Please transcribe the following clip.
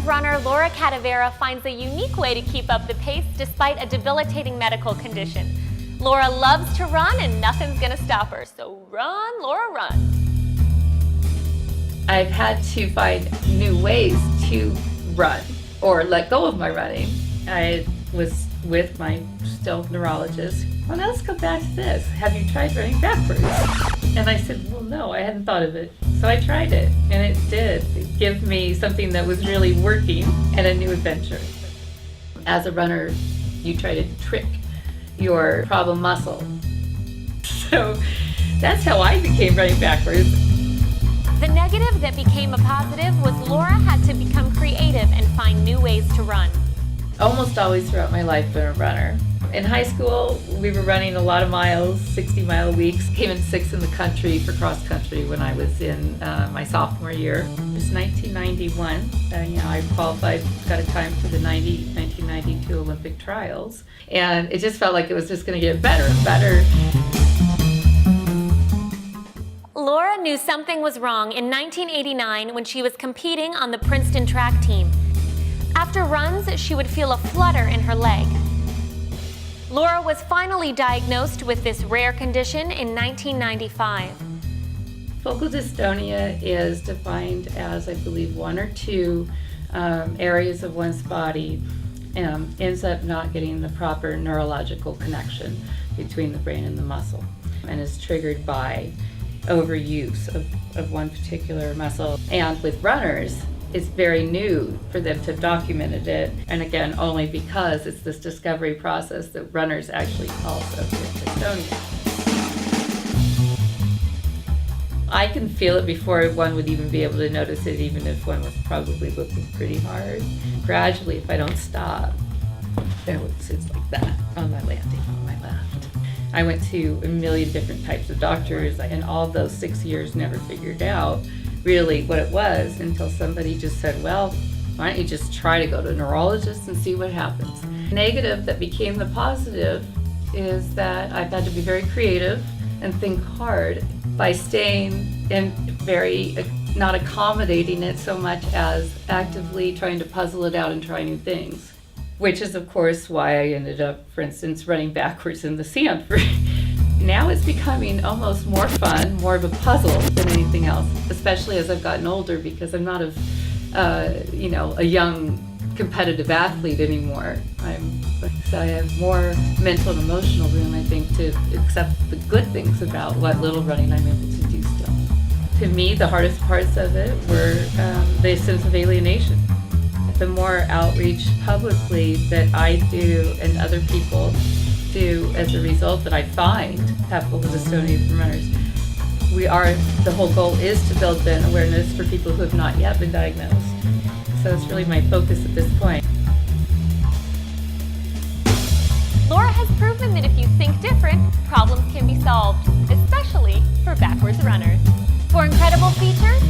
Competitive runner Laura Cattivera finds a unique way to keep up the pace despite a debilitating medical condition. Laura loves to run and nothing's gonna stop her, so run, Laura, run. I've had to find new ways to run or let go of my running. I was with my still neurologist. Well, now let's go back to this. Have you tried running backwards? And I said, well, no, I hadn't thought of it. So I tried it, and it did give me something that was really working and a new adventure. As a runner, you try to trick your problem muscle. So that's how I became running backwards. The negative that became a positive was Laura had to become creative and find new ways to run. Almost always throughout my life been a runner. In high school, we were running a lot of miles, 60-mile weeks. Came in sixth in the country for cross country when I was in my sophomore year. It was 1991. I qualified, got a time for the 1992 Olympic trials. And it just felt like it was just going to get better and better. Laura knew something was wrong in 1989 when she was competing on the Princeton track team. After runs, she would feel a flutter in her leg. Laura was finally diagnosed with this rare condition in 1995. Focal dystonia is defined as, I believe, one or two areas of one's body ends up not getting the proper neurological connection between the brain and the muscle, and is triggered by overuse of one particular muscle. And with runners, it's very new for them to have documented it, and again, only because it's this discovery process that runners actually also get dystonia. I can feel it before one would even be able to notice it, even if one was probably looking pretty hard. Gradually, if I don't stop, it's like that on my landing on my left. I went to a million different types of doctors, and all those 6 years never figured out really what it was until somebody just said, well, why don't you just try to go to a neurologist and see what happens. The negative that became the positive is that I've had to be very creative and think hard by staying in very, not accommodating it so much as actively trying to puzzle it out and try new things. Which is, of course, why I ended up, for instance, running backwards in the sand. Now it's becoming almost more fun, more of a puzzle than anything else, especially as I've gotten older, because I'm not a young competitive athlete anymore. So I have more mental and emotional room, I think, to accept the good things about what little running I'm able to do still. To me, the hardest parts of it were the sense of alienation. The more outreach publicly that I do and other people do as a result that I find have focal dystonia from runners, the whole goal is to build then awareness for people who have not yet been diagnosed. So it's really my focus at this point. Laura has proven that if you think different, problems can be solved, especially for backwards runners. For incredible features,